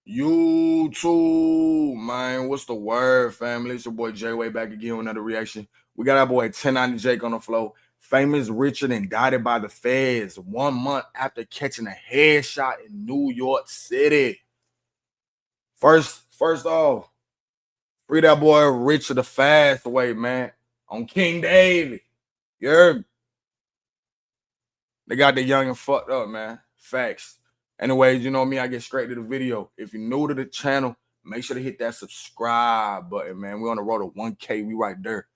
YouTube, man, what's the word, family? It's your boy JayWayy back again with another reaction. We got our boy 1090 Jake on the flow. Famous Richard indicted by the feds 1 month after catching a headshot in New York City. First off, free that boy Richard the fast way, man. On King David. You heard me? They got the young and fucked up, man. Facts. Anyways, you know me, I get straight to the video. If you're new to the channel, make sure to hit that subscribe button, man. We're on the road to 1K. We right there.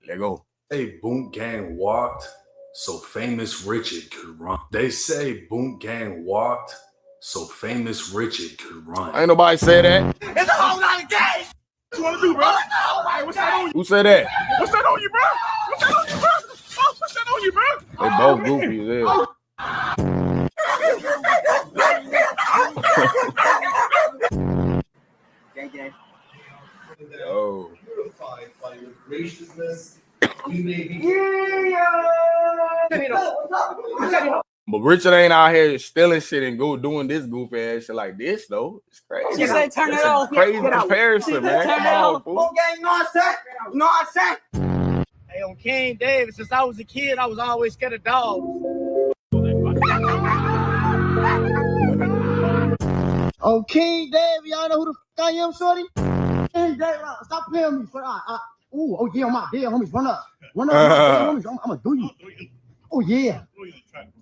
Let go. Say Boom Gang walked so Famous Richard could run. They say Boom Gang walked so Famous Richard could run. Ain't nobody say that. It's a whole lot of games. What you want to do, bro? What's that on you? Who said that? What's that on you, bro? What's that on you, bro? Oh, what's that on you, bro? They both goofy as hell. Yo. By your graciousness, you may be. But Richard ain't out here stealing shit and doing this goofy ass shit like this though. It's crazy. You say turn it off. Crazy comparison, man. Turn Come it on, off. fool. You know what I said? Hey, on King David, since I was a kid, I was always scared of dogs. On King David, y'all know who the f I am, shorty? King David, stop playing me. Oh yeah, on my dead homies, run up, homies. I'm gonna do you. Oh yeah.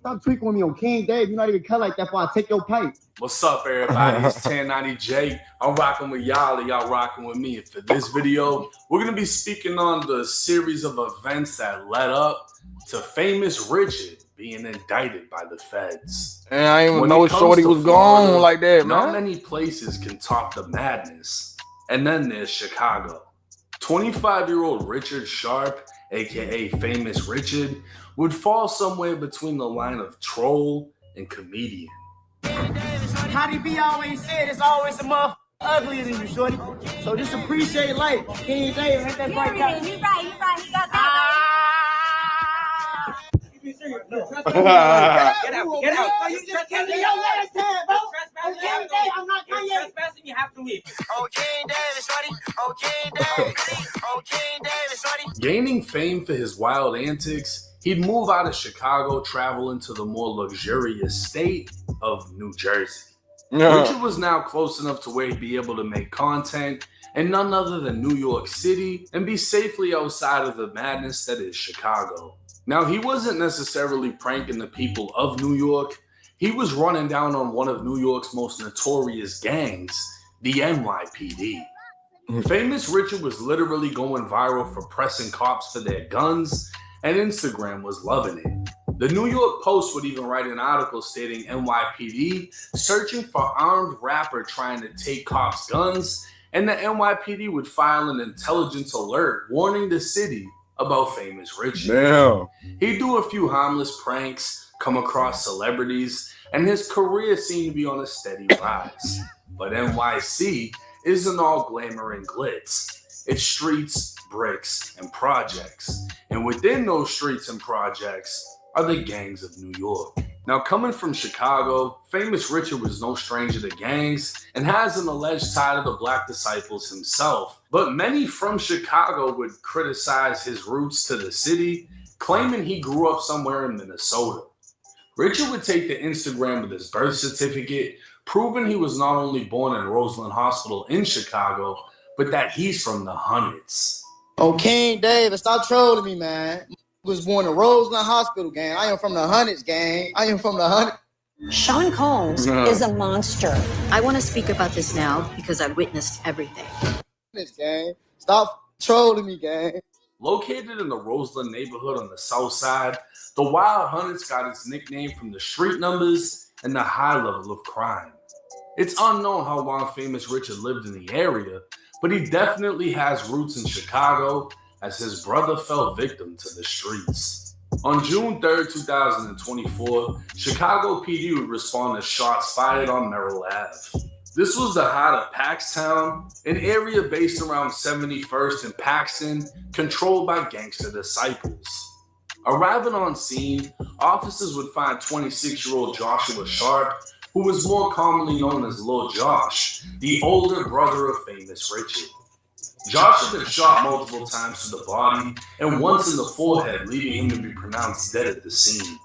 Stop tweaking with me on King Dave. You're not even cut like that before I take your pipe. What's up, everybody? It's 1090 Jake. I'm rocking with y'all and y'all rocking with me. And for this video, we're gonna be speaking on the series of events that led up to Famous Richard being indicted by the feds. And I didn't even know shorty was gone like that, man. Not many places can top the madness. And then there's Chicago. 25-year-old Richard Sharp, aka Famous Richard, would fall somewhere between the line of troll and comedian. How D.B. always said, it's always a motherfucker uglier than you, shorty. So just appreciate life. King David, hit that right down. You right. He got that. Get out. You just came to your last time, bro. I'm not trespassing. You have to leave. Okay, David, shorty. Okay, David, shorty. Gaining fame for his wild antics, he'd move out of Chicago, travel into the more luxurious state of New Jersey. Richard was now close enough to where he'd be able to make content in none other than New York City and be safely outside of the madness that is Chicago. Now, he wasn't necessarily pranking the people of New York. He was running down on one of New York's most notorious gangs, the NYPD. Famous Richard was literally going viral for pressing cops for their guns, and Instagram was loving it. The New York Post would even write an article stating NYPD searching for armed rapper trying to take cops' guns, and the NYPD would file an intelligence alert warning the city about Famous Richard. Damn. He'd do a few harmless pranks, come across celebrities, and his career seemed to be on a steady rise. But NYC isn't all glamour and glitz. It's streets, bricks, and projects. And within those streets and projects are the gangs of New York. Now, coming from Chicago, Famous Richard was no stranger to gangs and has an alleged tie to the Black Disciples himself. But many from Chicago would criticize his roots to the city, claiming he grew up somewhere in Minnesota. Richard would take to Instagram with his birth certificate, proving he was not only born in Roseland Hospital in Chicago, but that he's from the Hundreds. Oh, King David, stop trolling me, man. Was born in Roseland Hospital, gang. I am from the Hundreds, gang. I am from the Hundreds. Sean Combs is a monster. I want to speak about this now because I witnessed everything. Gang. Stop trolling me, gang. Located in the Roseland neighborhood on the south side, the Wild Hundreds got its nickname from the street numbers and the high level of crime. It's unknown how long Famous Richard lived in the area, but he definitely has roots in Chicago, as his brother fell victim to the streets. On June 3rd, 2024, Chicago PD would respond to shots fired on Merrill Ave. This was the heart of Paxtown, an area based around 71st and Paxton, controlled by gangster disciples. Arriving on scene, officers would find 26-year-old Joshua Sharp who was more commonly known as Lil Josh, the older brother of famous Richard. Josh had been shot multiple times to the body and once in the forehead, leaving him to be pronounced dead at the scene.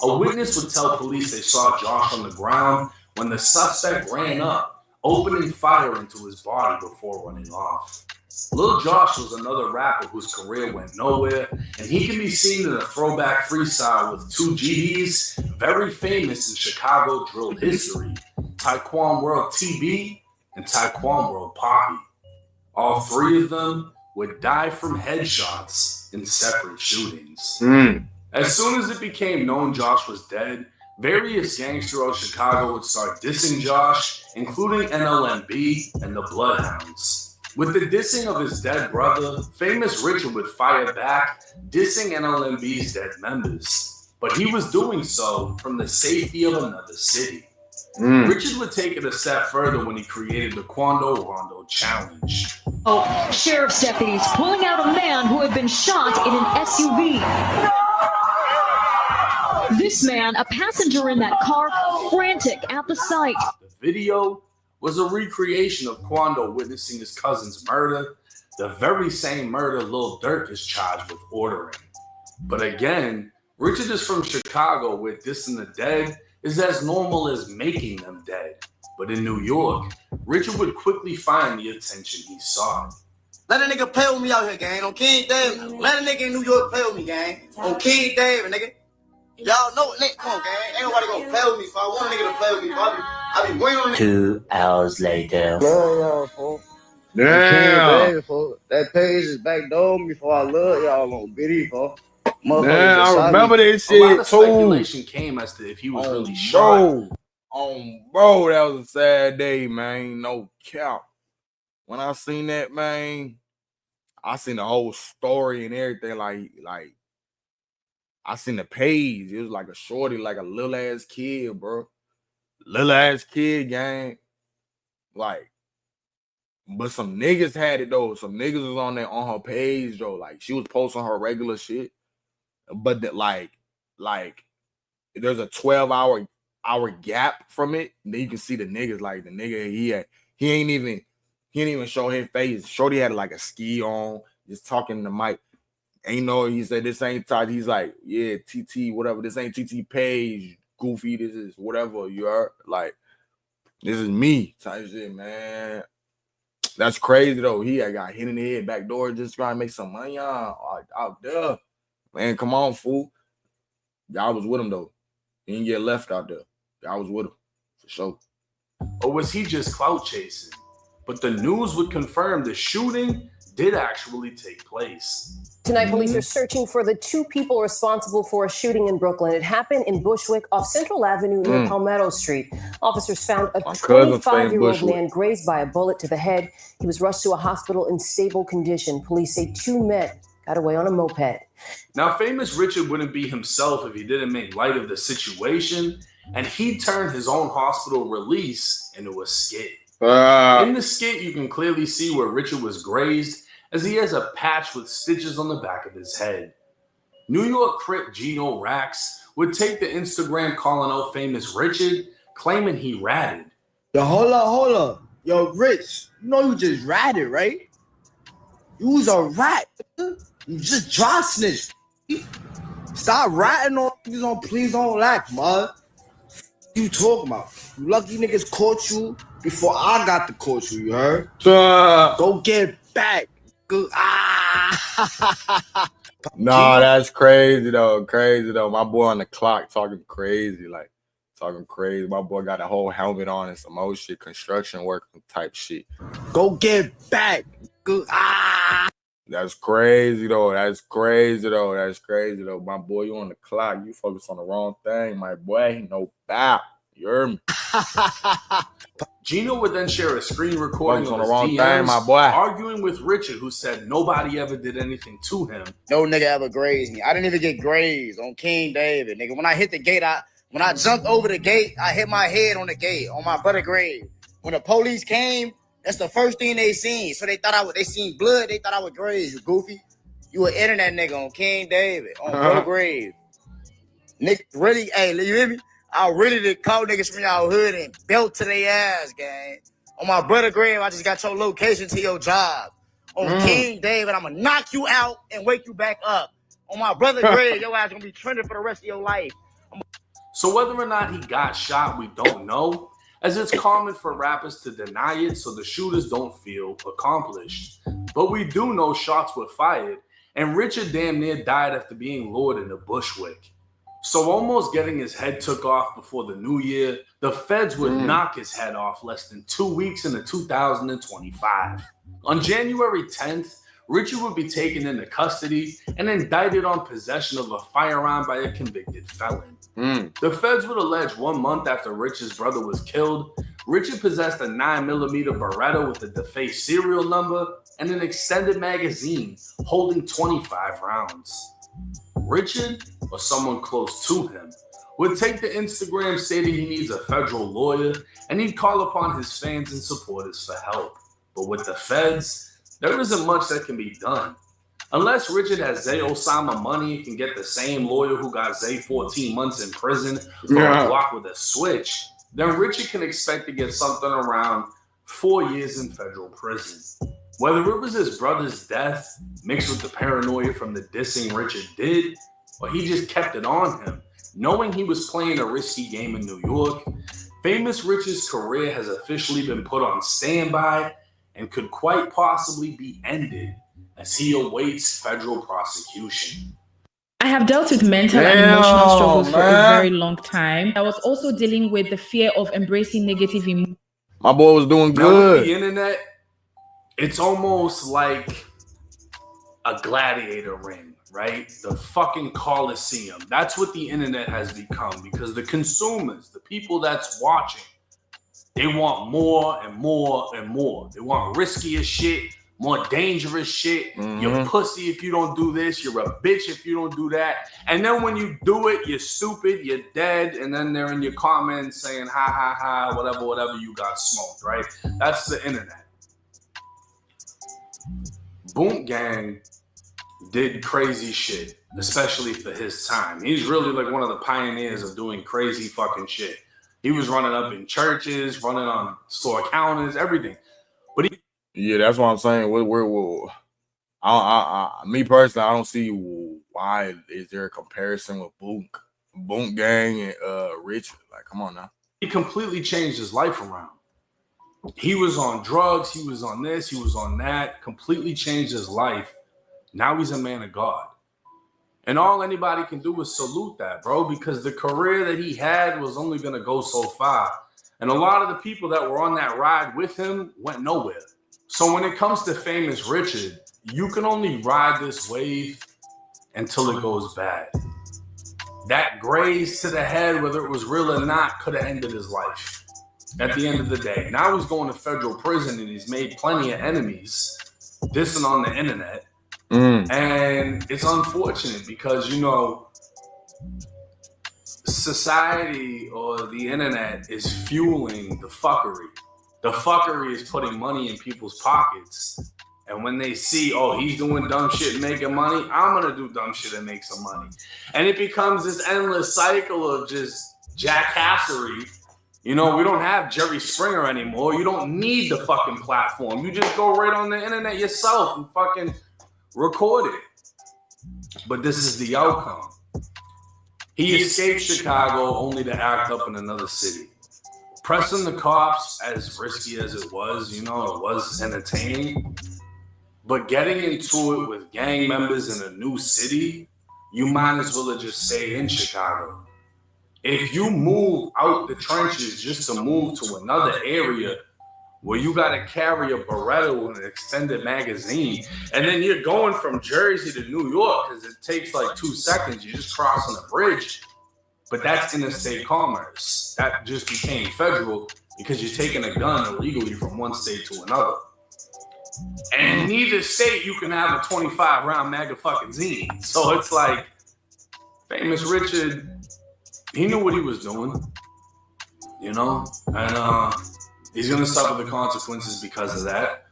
A witness would tell police they saw Josh on the ground when the suspect ran up, opening fire into his body before running off. Lil Josh was another rapper whose career went nowhere, and he can be seen in a throwback freestyle with two GDs very famous in Chicago drill history, Taekwon World TB and Taekwon World Poppy. All three of them would die from headshots in separate shootings. As soon as it became known Josh was dead, various gangs throughout Chicago would start dissing Josh, including NLMB and the Bloodhounds. With the dissing of his dead brother, famous Richard would fire back, dissing NLMB's dead members. But he was doing so from the safety of another city. Richard would take it a step further when he created the Quando Rondo Challenge. Sheriff's deputies pulling out a man who had been shot in an SUV. This man, a passenger in that car, frantic at the sight. The video was a recreation of Quando witnessing his cousin's murder, the very same murder Lil Durk is charged with ordering. But again, Richard is from Chicago, where dissing the dead is as normal as making them dead. But in New York, Richard would quickly find the attention he sought. Let a nigga play with me out here, gang. On King David. Let a nigga in New York play with me, gang. On King David, nigga. Y'all know it. Come on, gang. Ain't nobody gonna play with me. If I want a nigga to play with me, I be waiting on it. 2 hours later. Love y'all, folks. Damn. That page is backdoor me for I love y'all on BD, folks. Damn, I remember this A lot shit of too. speculation came as to if he was really shot. Bro, that was a sad day, man. No cap. When I seen that, man, I seen the whole story and everything. Like I seen the page. It was like a shorty, like a little ass kid, bro. Little ass kid, gang. Like, but some niggas had it though. Some niggas was on there on her page though. Like she was posting her regular shit, but that like there's a 12-hour gap from it. And then you can see the niggas. Like the nigga he ain't even show his face. Shorty had like a ski on, just talking to Mike. Ain't no, he said this ain't Todd. He's like, yeah, TT, whatever. This ain't TT Page, Goofy. This is whatever you are. Like, this is me type shit, man. That's crazy though. He got hit in the head, back door, just trying to make some money out there. Man, come on, fool. Y'all was with him though. He didn't get left out there. Y'all was with him for sure. Or was he just clout chasing? But the news would confirm the shooting did actually take place. Tonight, police are searching for the two people responsible for a shooting in Brooklyn. It happened in Bushwick off Central Avenue near Palmetto Street. Officers found a 25-year-old man grazed by a bullet to the head. He was rushed to a hospital in stable condition. Police say 2 men got away on a moped. Now, famous Richard wouldn't be himself if he didn't make light of the situation, and he turned his own hospital release into a skit. In the skit, you can clearly see where Richard was grazed, as he has a patch with stitches on the back of his head. New York Crip Gino Rax would take to Instagram calling out famous Richard, claiming he ratted. Yo, hold up. Yo, Rich, you know you just ratted, right? You was a rat. You just dry snitched. Stop ratting on me. Please don't laugh, man. You talking about? You lucky niggas caught you before I got to court you heard? Go get back. Nah, that's crazy though. My boy on the clock talking crazy. My boy got a whole helmet on and some old shit, construction work type shit. Go get back. That's crazy though. My boy, you on the clock. You focus on the wrong thing, my boy. No bap. You heard me? Gino would then share a screen recording of his DMs, my boy, arguing with Richard, who said nobody ever did anything to him. No nigga ever grazed me. I didn't even get grazed on King David, nigga. When I hit the gate, when I jumped over the gate, I hit my head on the gate, on my brother grave. When the police came, that's the first thing they seen. So they thought they seen blood. They thought I was grazed. You goofy. You an internet nigga on King David, on brother grave. Nigga, really, hey, you hear me? I really did call niggas from y'all hood and belt to their ass, gang. On my brother grave, I just got your location to your job. On King David, I'm gonna knock you out and wake you back up. On my brother grave, your ass gonna be trending for the rest of your life. So whether or not he got shot, we don't know, as it's common for rappers to deny it so the shooters don't feel accomplished. But we do know shots were fired, and Richard damn near died after being lured into Bushwick. So almost getting his head took off before the new year, the feds would knock his head off less than 2 weeks into 2025. On January 10th, Richard would be taken into custody and indicted on possession of a firearm by a convicted felon. The feds would allege 1 month after Richard's brother was killed, Richard possessed a 9mm Beretta with a defaced serial number and an extended magazine holding 25 rounds. Richard, or someone close to him, would take to Instagram stating he needs a federal lawyer and he'd call upon his fans and supporters for help. But with the feds, there isn't much that can be done. Unless Richard has Zay Osama money and can get the same lawyer who got Zay 14 months in prison for a block with a switch, then Richard can expect to get something around 4 years in federal prison. Whether it was his brother's death mixed with the paranoia from the dissing Richard did, or he just kept it on him, knowing he was playing a risky game in New York, Famous Richard's career has officially been put on standby and could quite possibly be ended as he awaits federal prosecution. I have dealt with mental and emotional struggles for a very long time. I was also dealing with the fear of embracing negative emotions. My boy was doing Now, good. with the internet, it's almost like a gladiator ring, right? The fucking Coliseum. That's what the internet has become, because the consumers, the people that's watching, they want more and more and more. They want riskier shit, more dangerous shit. You're pussy if you don't do this. You're a bitch if you don't do that. And then when you do it, you're stupid, you're dead. And then they're in your comments saying, ha, ha, ha, whatever, whatever, you got smoked, right? That's the internet. Boom Gang did crazy shit, especially for his time. He's really like one of the pioneers of doing crazy fucking shit. He was running up in churches, running on store counters, everything. But yeah, that's what I'm saying. Me personally, I don't see why is there a comparison with Boom Gang and Richard. Like, come on now. He completely changed his life around. He was on drugs, he was on this, he was on that, completely changed his life. Now he's a man of God. And all anybody can do is salute that, bro, because the career that he had was only going to go so far. And a lot of the people that were on that ride with him went nowhere. So when it comes to Famous Richard, you can only ride this wave until it goes bad. That graze to the head, whether it was real or not, could have ended his life at the end of the day. Now he's going to federal prison and he's made plenty of enemies dissing on the internet. And it's unfortunate because, you know, society or the internet is fueling the fuckery. The fuckery is putting money in people's pockets. And when they see, oh, he's doing dumb shit and making money, I'm going to do dumb shit and make some money. And it becomes this endless cycle of just jackhassery. You know, we don't have Jerry Springer anymore. You don't need the fucking platform. You just go right on the internet yourself and fucking record it. But this is the outcome. He escaped Chicago only to act up in another city. Pressing the cops, as risky as it was, you know, it was entertaining. But getting into it with gang members in a new city, you might as well have just stayed in Chicago. If you move out the trenches just to move to another area where you got to carry a Beretta with an extended magazine, and then you're going from Jersey to New York because it takes like 2 seconds. You're just crossing a bridge. But that's interstate commerce. That just became federal because you're taking a gun illegally from one state to another. And in neither state you can have a 25-round magazine. So it's like Famous Richard, he knew what he was doing, you know? And he's going to suffer the consequences because of that.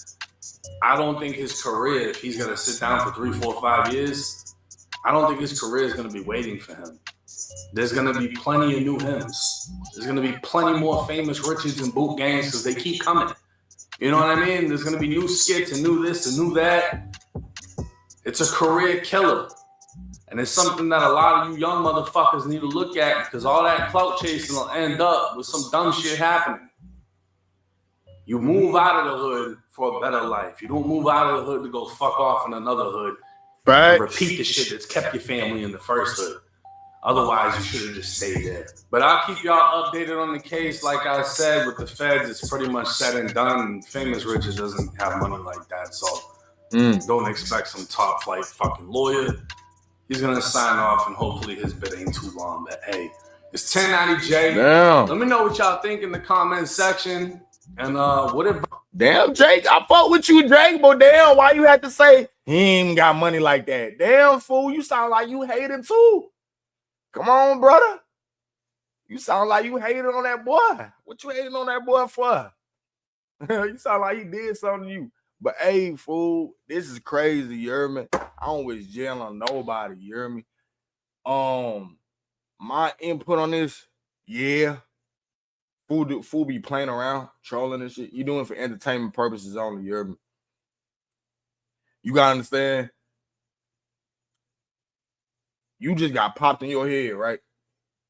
I don't think his career, if he's going to sit down for 3, 4, 5 years, I don't think his career is going to be waiting for him. there's going to be plenty of new hymns. There's going to be plenty more famous Richards and boot gangs because they keep coming. You know what I mean? There's going to be new skits and new this and new that. It's a career killer. And it's something that a lot of you young motherfuckers need to look at because all that clout chasing will end up with some dumb shit happening. You move out of the hood for a better life. You don't move out of the hood to go fuck off in another hood. Right. And repeat the shit that's kept your family in the first hood. Otherwise, you should have just stayed there. But I'll keep y'all updated on the case. Like I said, with the feds, it's pretty much said and done. Famous Richard doesn't have money like that. So don't expect some top flight fucking lawyer. He's going to sign off, and hopefully his bid ain't too long. But, hey, it's 1090 Jay. Damn. Let me know what y'all think in the comment section. And whatever. Damn, Jake, I fuck with you, Jake, but damn, why you had to say he ain't got money like that? Damn, fool, you sound like you hated too. Come on, brother. You sound like you hated on that boy. What you hating on that boy for? You sound like he did something to you. But hey, fool, this is crazy, you hear me? I don't wish jail on nobody, you hear me? My input on this, yeah. Fool be playing around, trolling and shit. You doing it for entertainment purposes only, you hear me? You gotta understand. You just got popped in your head, right?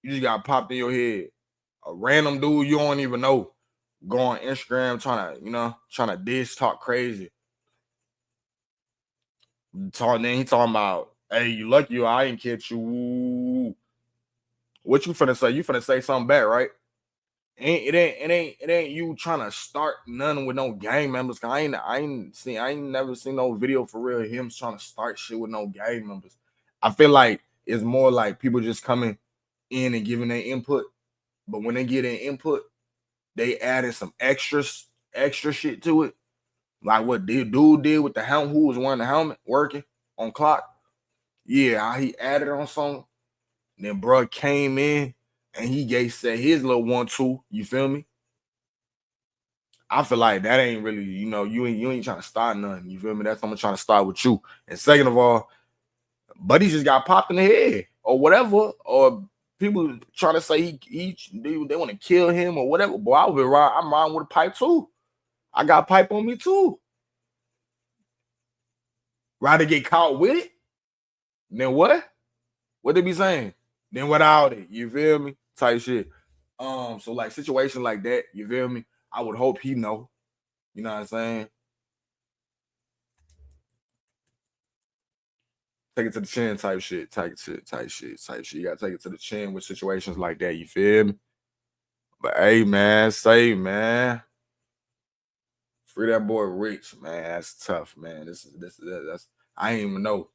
You just got popped in your head. A random dude you don't even know go on Instagram trying to diss, talk crazy. He talking about, hey, you lucky I ain't catch you. What you finna say? You finna say something back, right? It ain't you trying to start nothing with no gang members. Cause I ain't never seen no video for real him trying to start shit with no gang members. I feel like it's more like people just coming in and giving their input, but when they get their input, they added some extra shit to it. Like what dude did with the helmet, who was wearing the helmet working on clock. Yeah, he added on something. Then bro came in and he said his little 1-2. You feel me? I feel like that ain't really, you ain't trying to start nothing. You feel me? That's what I'm trying to start with you. And second of all, buddy just got popped in the head or whatever, or people trying to say they want to kill him or whatever. Boy, I'm riding with a pipe too. I got pipe on me too. Rather get caught with it than what? What they be saying? Then without it, you feel me? Type shit. So like situation like that, you feel me? I would hope he know. You know what I'm saying? Take it to the chin type shit. Type shit. You gotta take it to the chin with situations like that, you feel me? But hey man, free that boy Rich, man. That's tough, man. That's I ain't even know.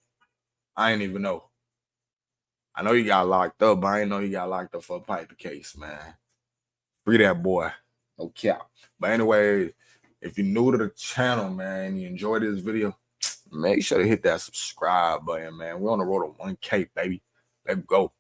I know he got locked up, but I ain't know he got locked up for a pipe case, man. Free that boy. No cap. But anyway, if you're new to the channel, man, and you enjoyed this video, make sure to hit that subscribe button, man. We're on the road to 1K, baby. Let's go.